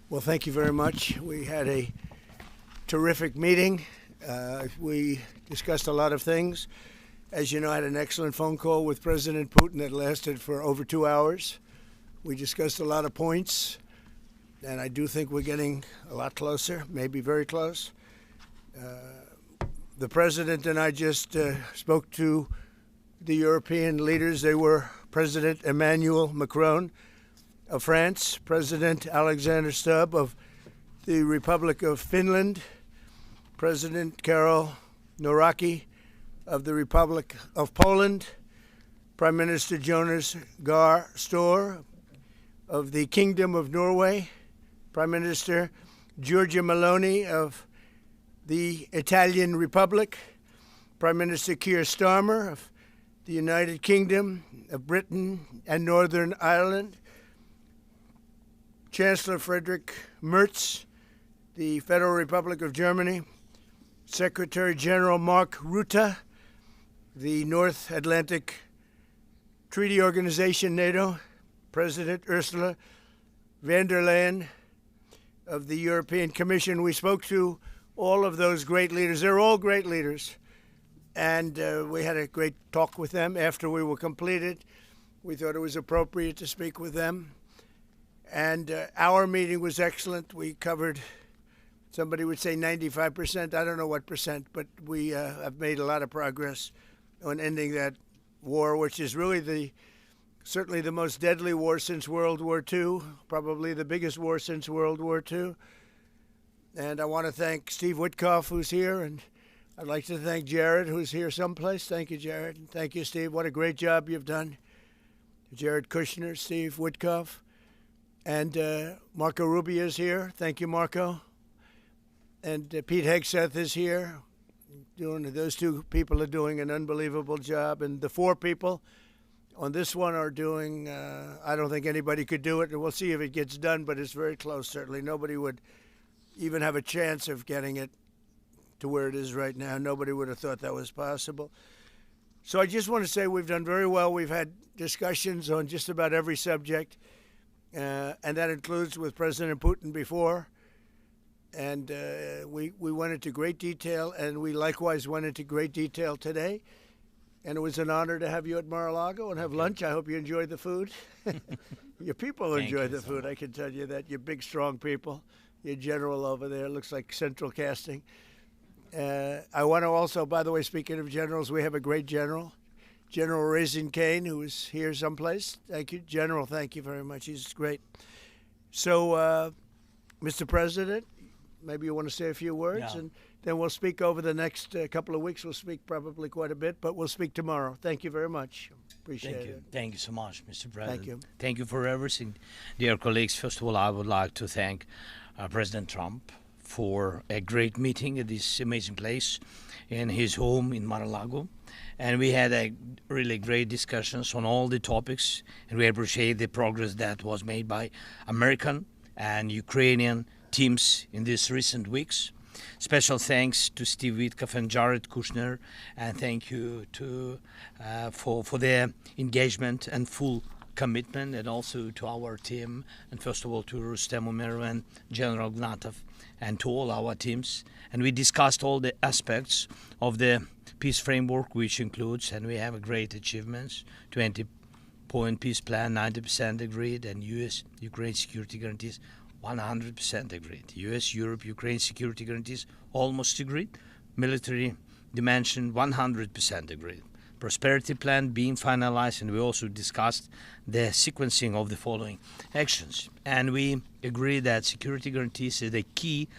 Well, thank you very much. We had a terrific meeting. We discussed a lot of things. As you know, I had an excellent phone call with President Putin that lasted for over 2 hours. We discussed a lot of points, and I do think we're getting a lot closer, maybe very close. The President and I just spoke to the European leaders. They were President Emmanuel Macron of France, President Alexander Stubb of the Republic of Finland, President Karol Nawrocki of the Republic of Poland, Prime Minister Jonas Gahr Store of the Kingdom of Norway, Prime Minister Giorgia Meloni of the Italian Republic, Prime Minister Keir Starmer of the United Kingdom of Britain and Northern Ireland, Chancellor Friedrich Merz, the Federal Republic of Germany, Secretary General Mark Rutte, the North Atlantic Treaty Organization, NATO, President Ursula von der Leyen of the European Commission. We spoke to all of those great leaders. They're all great leaders. And we had a great talk with them after we were completed. We thought it was appropriate to speak with them. And our meeting was excellent. We covered, somebody would say 95%. I don't know what percent, but we have made a lot of progress on ending that war, which is really certainly the most deadly war since World War II, probably the biggest war since World War II. And I want to thank Steve Witkoff, who's here, and I'd like to thank Jared, who's here someplace. Thank you, Jared. And thank you, Steve. What a great job you've done. Jared Kushner, Steve Witkoff, and Marco Rubio is here. Thank you, Marco. And Pete Hegseth is here. Those two people are doing an unbelievable job. And the four people on this one are doing, I don't think anybody could do it. And we'll see if it gets done, but it's very close, certainly. Nobody would even have a chance of getting it to where it is right now. Nobody would have thought that was possible. So I just want to say we've done very well. We've had discussions on just about every subject, and that includes with President Putin before. And we went into great detail, and we likewise went into great detail today. And it was an honor to have you at Mar-a-Lago and have lunch. I hope you enjoyed the food. Your people enjoyed the food, I can tell you that. You're big, strong people. Your general over there looks like central casting. I want to also, by the way, speaking of generals, we have a great general, General Raisin Kane, who is here someplace. Thank you. General, thank you very much. He's great. So, Mr. President, maybe you want to say a few words, and then we'll speak over the next couple of weeks. We'll speak probably quite a bit, but we'll speak tomorrow. Thank you very much. Appreciate it. Thank you so much, Mr. President. Thank you. Thank you for everything. Dear colleagues, first of all, I would like to thank President Trump for a great meeting at this amazing place in his home in Mar-a-Lago. And we had a really great discussions on all the topics, and we appreciate the progress that was made by American and Ukrainian teams in these recent weeks. Special thanks to Steve Witkoff and Jared Kushner, and thank you for their engagement and full commitment, and also to our team, and first of all to Rustem Umerov and General Gnatov, and to all our teams. And we discussed all the aspects of the peace framework, which includes, and we have a great achievements, 20-point peace plan, 90% agreed, and U.S.-Ukraine security guarantees, 100% agreed. U.S.-Europe-Ukraine security guarantees, almost agreed. Military dimension, 100% agreed. Prosperity plan being finalized, and we also discussed the sequencing of the following actions. And we agree that security guarantees is a key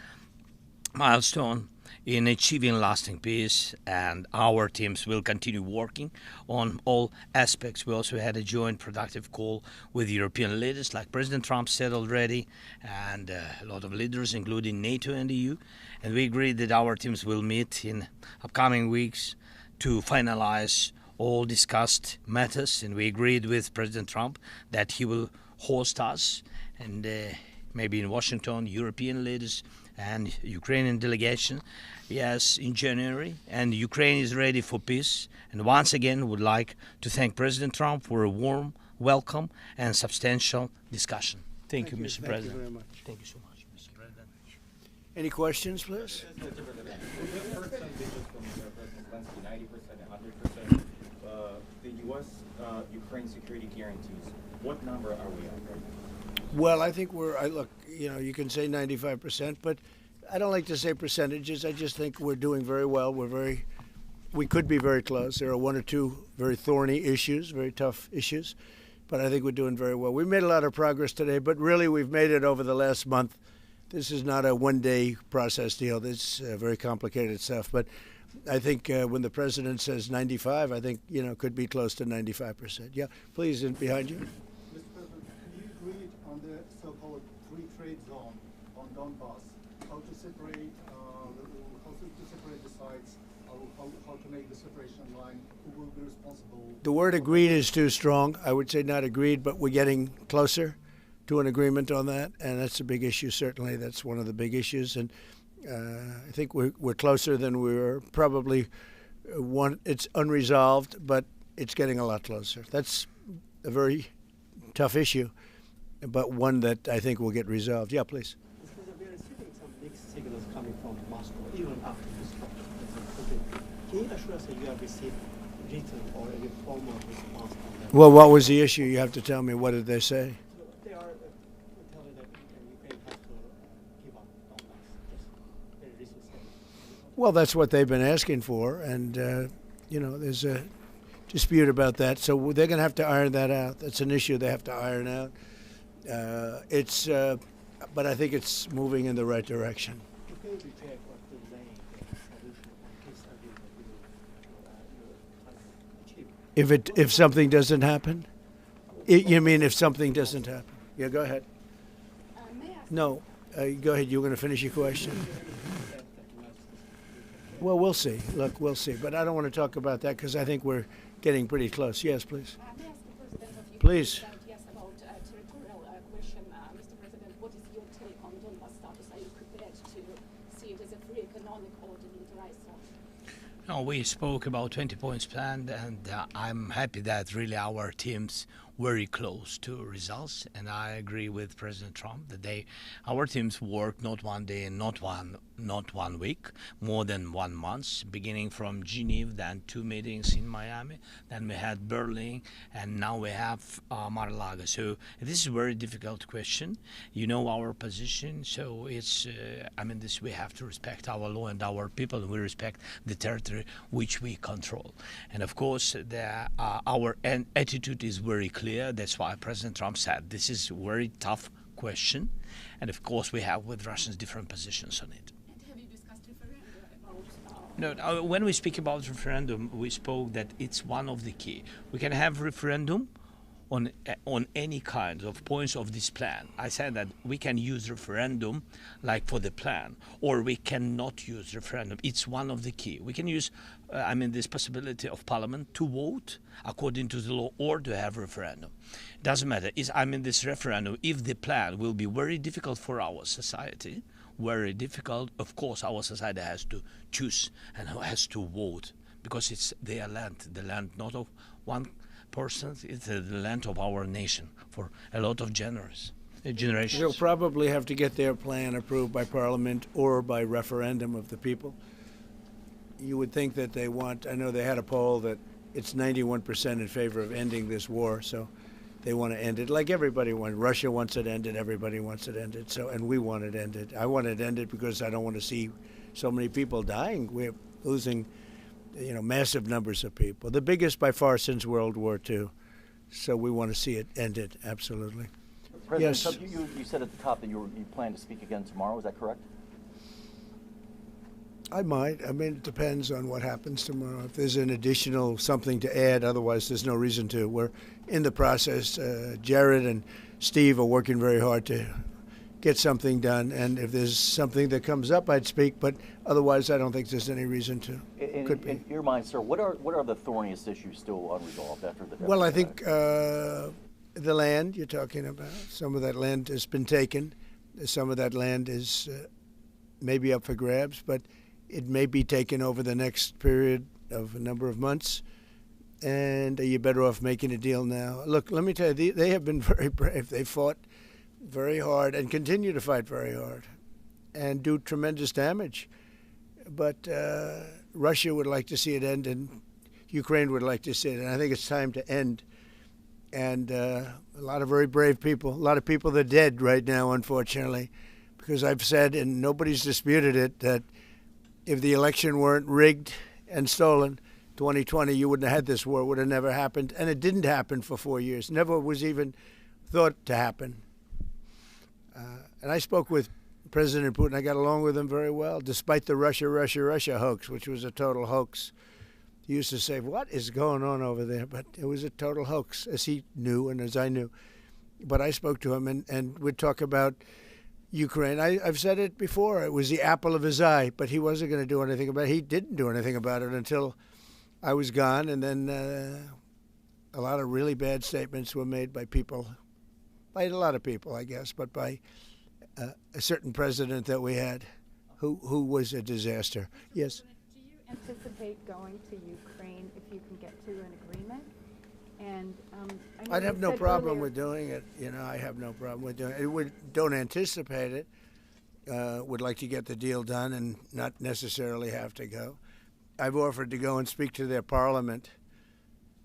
milestone in achieving lasting peace, and our teams will continue working on all aspects. We also had a joint productive call with European leaders, like President Trump said already, and a lot of leaders, including NATO and the EU. And we agreed that our teams will meet in upcoming weeks to finalize all discussed matters, and we agreed with President Trump that he will host us, and maybe in Washington, European leaders and Ukrainian delegation, yes, in January. And Ukraine is ready for peace. And once again, would like to thank President Trump for a warm welcome and substantial discussion. Thank you, Mr. President. Thank you very much. Thank you so much, Mr. President. Any questions, please? The first ambitions from President Zelensky, 90% and 100%. The U.S.-Ukraine security guarantees. What number are we at right now? Well, I think look, you can say 95%, but I don't like to say percentages. I just think we're doing very well. We could be very close. There are one or two very thorny issues, very tough issues, but I think we're doing very well. We made a lot of progress today, but really we've made it over the last month. This is not a one-day process deal. This is very complicated stuff, but I think when the president says 95, I think, could be close to 95%. Yeah, please, behind you. Mr. President, can you agree on the so-called free trade zone on Donbass? How to separate the sites? How to make the separation line? Who will be responsible? The word agreed is too strong. I would say not agreed, but we're getting closer to an agreement on that, and that's a big issue. Certainly, that's one of the big issues, and I think we're closer than we were. Probably it's unresolved, but it's getting a lot closer. That's a very tough issue, but one that I think will get resolved. Yeah, please. We are receiving some mixed signals coming from Moscow, even after this talk. Can you assure us that you have received written or any formal response from them? Well, what was the issue? You have to tell me. What did they say? They are telling that Ukraine has to give up Donbass. Just very recent statement. Well, that's what they've been asking for, and there's a dispute about that. So they're going to have to iron that out. That's an issue they have to iron out. But I think it's moving in the right direction. Can you reject or delay the solution on peace agreement you achieve? If something doesn't happen, you mean if something doesn't happen? Yeah, go ahead. No, go ahead. You were going to finish your question. Well, we'll see. Look, we'll see. But I don't want to talk about that because I think we're getting pretty close. Yes, please. May I ask the President of Ukraine? Please. Yes, about territorial question. Mr. President, what is your take on Donbass status? Are you prepared to see it as a free economic or demilitarized zone? No, we spoke about 20 points plan, and I'm happy that really our teams very close to results, and I agree with President Trump that our teams worked not one day, not one week, more than 1 month, beginning from Geneva, then 2 meetings in Miami, then we had Berlin, and now we have Mar-a-Lago. So this is a very difficult question. You know our position, so it's we have to respect our law and our people, and we respect the territory which we control. And of course, our attitude is very clear. That's why President Trump said this is a very tough question, and of course we have with Russians different positions on it. And have you discussed referendum about? No, when we speak about referendum, we spoke that it's one of the key. We can have referendum on any kind of points of this plan. I said that we can use referendum like for the plan, or we cannot use referendum. It's one of the key. We can use, this possibility of Parliament to vote according to the law or to have referendum. Doesn't matter. This referendum, if the plan will be very difficult for our society, very difficult, of course our society has to choose and has to vote, because it's their land, the land not of one person, it's the land of our nation for a lot of generations. They'll probably have to get their plan approved by Parliament or by referendum of the people. You would think that I know they had a poll that it's 91% in favor of ending this war, so they want to end it like everybody wants. Russia wants it ended, everybody wants it ended, and we want it ended. I want it ended because I don't want to see so many people dying. We're losing massive numbers of people, the biggest by far since World War II. So we want to see it ended, absolutely. President Yes. Trump, you said at the top that you plan to speak again tomorrow. Is that correct? I might. It depends on what happens tomorrow. If there's an additional something to add, otherwise there's no reason to. We're in the process. Jared and Steve are working very hard to get something done, and if there's something that comes up, I'd speak, but otherwise I don't think there's any reason to. In your mind, sir, what are the thorniest issues still unresolved after the? Well, I think the land you're talking about, some of that land has been taken. Some of that land is maybe up for grabs, but it may be taken over the next period of a number of months. And are you better off making a deal now? Look, let me tell you, they have been very brave. They fought very hard and continue to fight very hard and do tremendous damage. But Russia would like to see it end, and Ukraine would like to see it. And I think it's time to end. And a lot of very brave people, a lot of people that are dead right now, unfortunately, because I've said, and nobody's disputed it, that if the election weren't rigged and stolen, 2020, you wouldn't have had this war. It would have never happened. And it didn't happen for 4 years. Never was even thought to happen. And I spoke with President Putin. I got along with him very well, despite the Russia hoax, which was a total hoax. He used to say, what is going on over there? But it was a total hoax, as he knew and as I knew. But I spoke to him, and we'd talk about Ukraine. I've said it before. It was the apple of his eye, but he wasn't going to do anything about it. He didn't do anything about it until I was gone, and then a lot of really bad statements were made by people, by a lot of people, I guess, but by a certain president that we had who was a disaster. Yes? Do you anticipate going to Ukraine if you can get to an agreement? And I know I'd have you no said problem earlier- with doing it. You know, I have no problem with doing it. Don't anticipate it. Would like to get the deal done and not necessarily have to go. I've offered to go and speak to their parliament.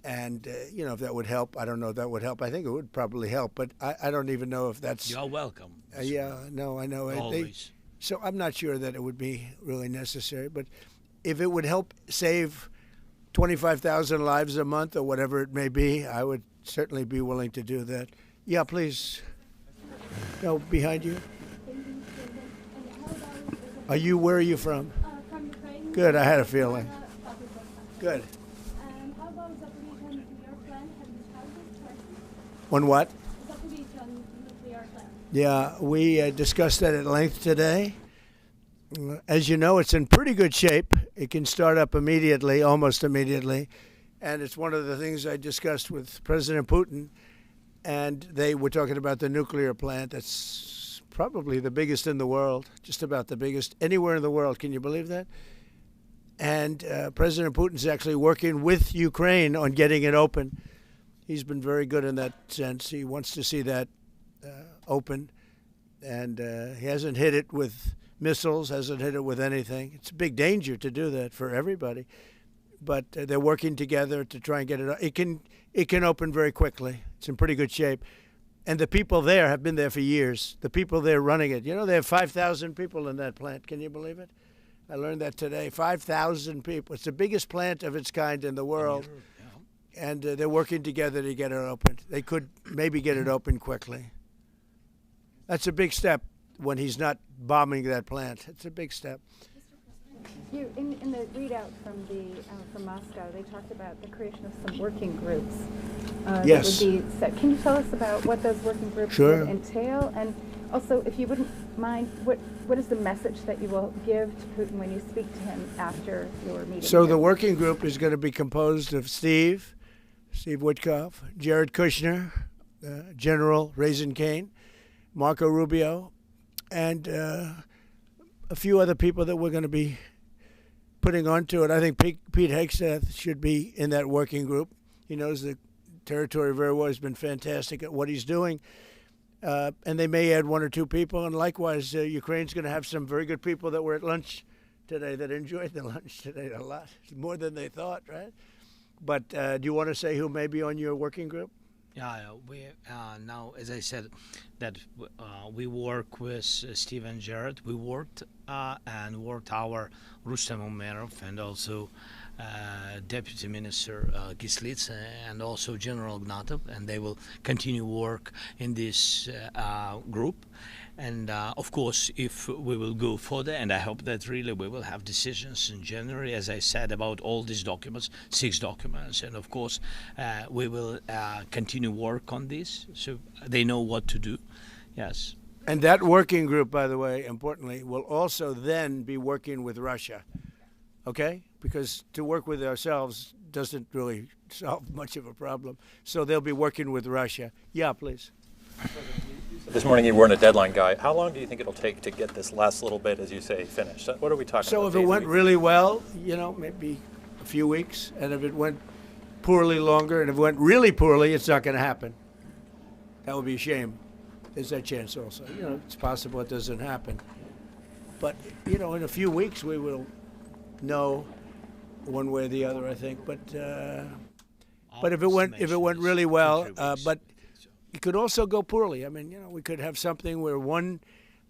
And, you know, if that would help. I don't know if that would help. I think it would probably help. But I don't even know if that's... You're welcome. yeah, no, I know. Always. So I'm not sure that it would be really necessary. But if it would help save 25,000 lives a month or whatever it may be, I would certainly be willing to do that. Yeah, please. No, behind you. Where are you from? From Ukraine. Good, I had a feeling. Good. How about Zaporizhzhia nuclear plant? Have you discussed this? On what? Zaporizhzhia nuclear plant. Yeah, we discussed that at length today. As you know, it's in pretty good shape. It can start up immediately, almost immediately. And it's one of the things I discussed with President Putin. And they were talking about the nuclear plant. That's probably the biggest in the world, just about the biggest anywhere in the world. Can you believe that? And President Putin's actually working with Ukraine on getting it open. He's been very good in that sense. He wants to see that open. And he hasn't hit it with missiles, hasn't hit it with anything. It's a big danger to do that for everybody. But they're working together to try and get it. It can open very quickly. It's in pretty good shape. And the people there have been there for years. The people there running it. You know, they have 5,000 people in that plant. Can you believe it? I learned that today. 5,000 people. It's the biggest plant of its kind in the world. And they're working together to get it opened. They could maybe get it open quickly. That's a big step when he's not bombing that plant. It's a big step. In the readout from Moscow, they talked about the creation of some working groups. Yes. That would be set. Can you tell us about what those working groups Sure. would entail? And also, if you wouldn't mind, what is the message that you will give to Putin when you speak to him after your meeting? So the working group is going to be composed of Steve Witkoff, Jared Kushner, General Raisin Kane, Marco Rubio, and a few other people that we're going to be putting onto it. I think Pete Hegseth should be in that working group. He knows the territory very well. He's been fantastic at what he's doing. And they may add one or two people. And likewise, Ukraine's going to have some very good people that were at lunch today that enjoyed the lunch today a lot, more than they thought, right? But do you want to say who may be on your working group? Yeah, we now, as I said, that we work with Steve and Jared. We worked our Rustem Umerov and also Deputy Minister Kislitsa and also General Ignatov, and they will continue work in this group. And of course, if we will go further, and I hope that really we will have decisions in January, as I said, about all these documents, 6 documents, and of course, we will continue work on this, so they know what to do. Yes. And that working group, by the way, importantly, will also then be working with Russia, okay? Because to work with ourselves doesn't really solve much of a problem. So they'll be working with Russia. Yeah, please. This morning you weren't a deadline guy. How long do you think it'll take to get this last little bit, as you say, finished? What are we talking about? So if it went really well, you know, maybe a few weeks. And if it went poorly, longer. And if it went really poorly, it's not going to happen. That would be a shame. there's that chance also. You know, it's possible it doesn't happen. But, you know, in a few weeks we will know one way or the other, I think. But if it went really well, but it could also go poorly. I mean, you know, we could have something where one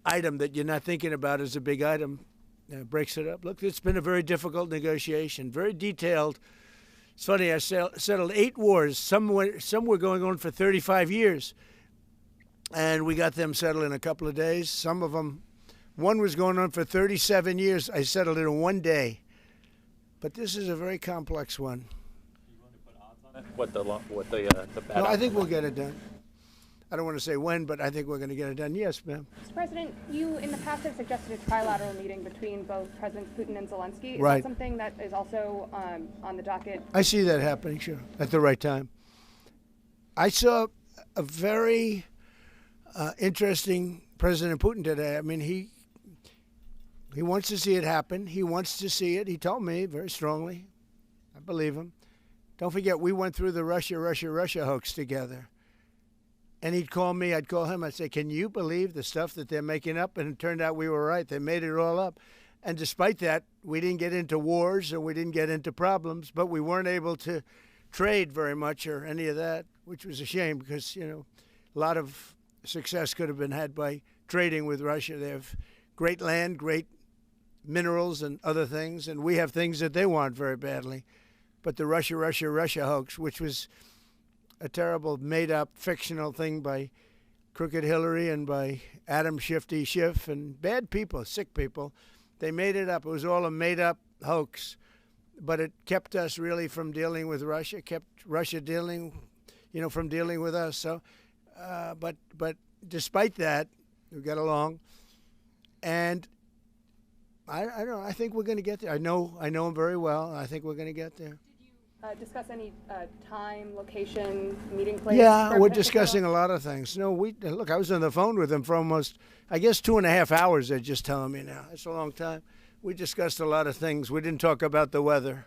item that you're not thinking about is a big item breaks it up. Look, it's been a very difficult negotiation, very detailed. It's funny, I settled 8 wars. Some were going on for 35 years, and we got them settled in a couple of days. Some of them, one was going on for 37 years. I settled it in 1 day. But this is a very complex one. You want to put odds on it? The bad No, I think we'll get it done. I don't want to say when, but I think we're going to get it done. Yes, ma'am. Mr. President, you in the past have suggested a trilateral meeting between both Presidents Putin and Zelensky. Is Right. that something that is also on the docket? I see that happening, sure, at the right time. I saw a very interesting President Putin today. I mean, he wants to see it happen. He wants to see it. He told me very strongly. I believe him. Don't forget, we went through the Russia hoax together. And he'd call me, I'd call him, I'd say, can you believe the stuff that they're making up? And it turned out we were right. They made it all up. And despite that, we didn't get into wars and we didn't get into problems, but we weren't able to trade very much or any of that, which was a shame because, you know, a lot of success could have been had by trading with Russia. They have great land, great minerals and other things, and we have things that they want very badly. But the Russia hoax, which was a terrible made-up fictional thing by Crooked Hillary and by Adam Shifty Schiff and bad people, sick people. They made it up. It was all a made-up hoax, but it kept us really from dealing with Russia, kept Russia dealing, you know, from dealing with us. So, but despite that, we got along, and I don't know. I think we're going to get there. I know him very well. I think we're going to get there. Discuss any time, location, meeting place? Yeah, we're discussing a lot of things. No, look, I was on the phone with him for almost, I guess, 2.5 hours. They're just telling me now. It's a long time. We discussed a lot of things. We didn't talk about the weather.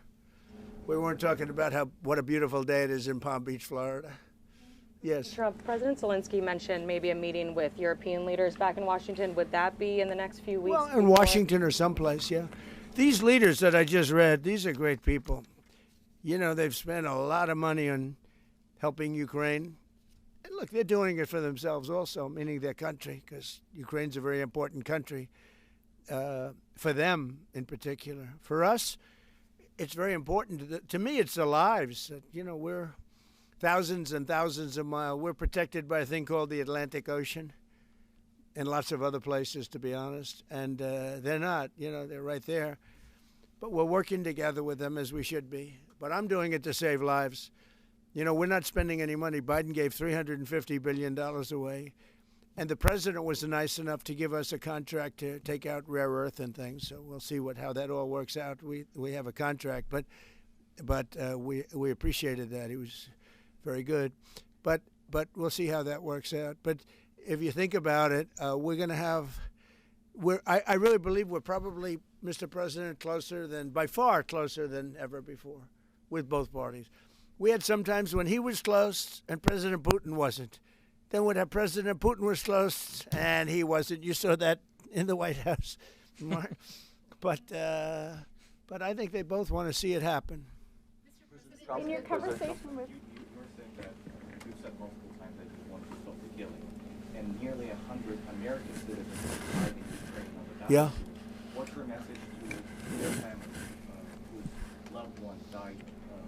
We weren't talking about what a beautiful day it is in Palm Beach, Florida. Yes. Trump, President Zelensky mentioned maybe a meeting with European leaders back in Washington. Would that be in the next few weeks? Well, in Washington or someplace, yeah. These leaders that I just read, these are great people. You know, they've spent a lot of money on helping Ukraine. And look, they're doing it for themselves also, meaning their country, because Ukraine's a very important country for them in particular. For us, it's very important. To me, it's the lives. You know, we're thousands and thousands of miles. We're protected by a thing called the Atlantic Ocean and lots of other places, to be honest. And they're not, you know, they're right there. But we're working together with them as we should be. But I'm doing it to save lives. You know, we're not spending any money. Biden gave $350 billion away. And the president was nice enough to give us a contract to take out rare earth and things. So we'll see how that all works out. We have a contract, but we appreciated that. He was very good. But we'll see how that works out. But if you think about it, we're going to have. I really believe we're probably, Mr. President, by far closer than ever before with both parties. We had sometimes when he was close and President Putin wasn't. Then when President Putin was close and he wasn't. You saw that in the White House. But I think they both want to see it happen. In your conversation with... You're saying that you've said multiple times that you want to stop the killing. And nearly 100 American citizens died in Ukraine on the Yeah. What's your message to their families whose loved ones died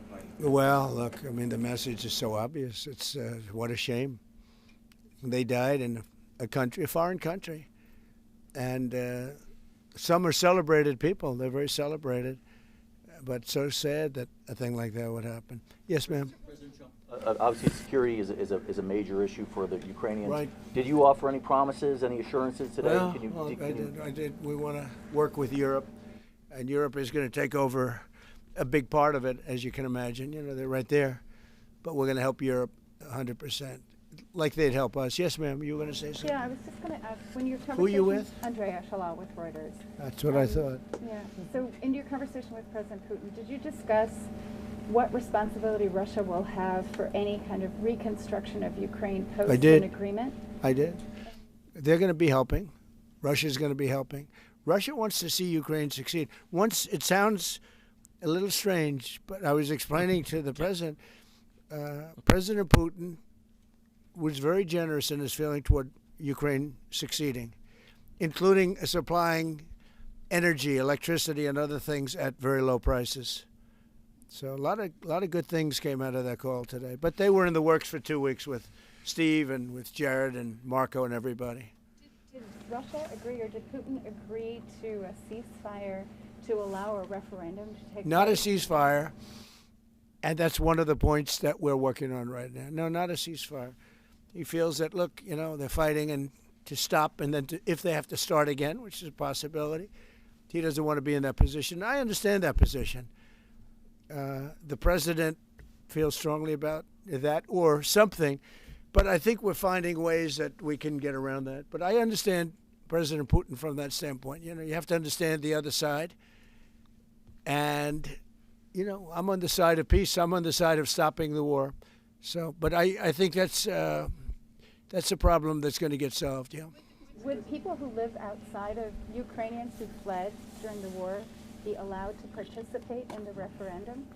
fighting? Well, look, I mean, the message is so obvious. It's what a shame. They died in a foreign country. And some are celebrated people. They're very celebrated. But so sad that a thing like that would happen. Yes, ma'am. Obviously, security is a major issue for the Ukrainians. Right. Did you offer any promises, any assurances today? Well, I did. We want to work with Europe, and Europe is going to take over a big part of it, as you can imagine. You know, they're right there. But we're going to help Europe 100%, like they'd help us. Yes, ma'am, you were going to say something? Yeah, I was just going to ask, when your conversation... Who are you with? Andrea Shalal with Reuters. That's what I thought. Yeah, so in your conversation with President Putin, did you discuss what responsibility Russia will have for any kind of reconstruction of Ukraine post an agreement? I did. they're going to be helping. Russia's going to be helping. Russia wants to see Ukraine succeed. Once it sounds a little strange, but I was explaining to the president, President Putin was very generous in his feeling toward Ukraine succeeding, including supplying energy, electricity, and other things at very low prices. So a lot of good things came out of that call today. But they were in the works for 2 weeks with Steve and with Jared and Marco and everybody. Did Russia agree, or did Putin agree to a ceasefire to allow a referendum to take Not a place? ceasefire, and that's one of the points that we're working on right now. No, not a ceasefire. He feels that, look, you know, they're fighting and to stop, and then if they have to start again, which is a possibility, he doesn't want to be in that position. I understand that position. The president feels strongly about that or something, but I think we're finding ways that we can get around that. But I understand President Putin from that standpoint. You know, you have to understand the other side. And, you know, I'm on the side of peace. I'm on the side of stopping the war. So, but I think that's a problem that's going to get solved, yeah. Would people who live outside of Ukrainians who fled during the war be allowed to participate in the referendum?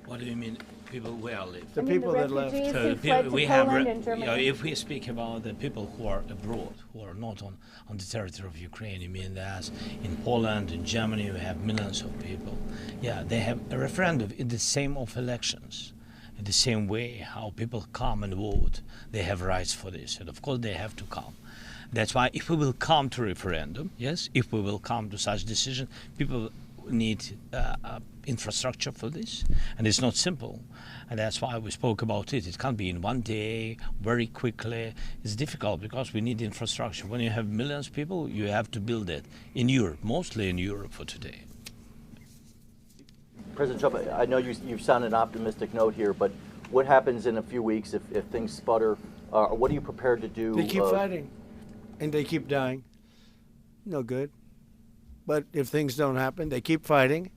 What do you mean, people where live? The people that left. refugees So who fled to Poland and Germany. if we speak about the people who are abroad, who are not on the territory of Ukraine, you mean that in Poland, in Germany, we have millions of people. Yeah, they have a referendum in the same of elections. In the same way how people come and vote, they have rights for this, and of course they have to come. That's why if we will come to referendum, yes, if we will come to such decision, people need infrastructure for this, and it's not simple. And that's why we spoke about it. It can't be in one day, very quickly. It's difficult because we need infrastructure. When you have millions of people, you have to build it in Europe, mostly in Europe for today. President Trump, I know you sound an optimistic note here, but what happens in a few weeks if things sputter? What are you prepared to do? They keep fighting, and they keep dying. No good. But if things don't happen, they keep fighting,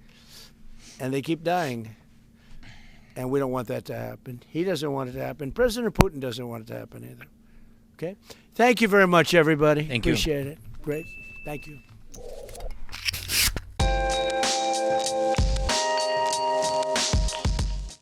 and they keep dying. And we don't want that to happen. He doesn't want it to happen. President Putin doesn't want it to happen either. Okay? Thank you very much, everybody. Thank you. Appreciate it. Great. Thank you.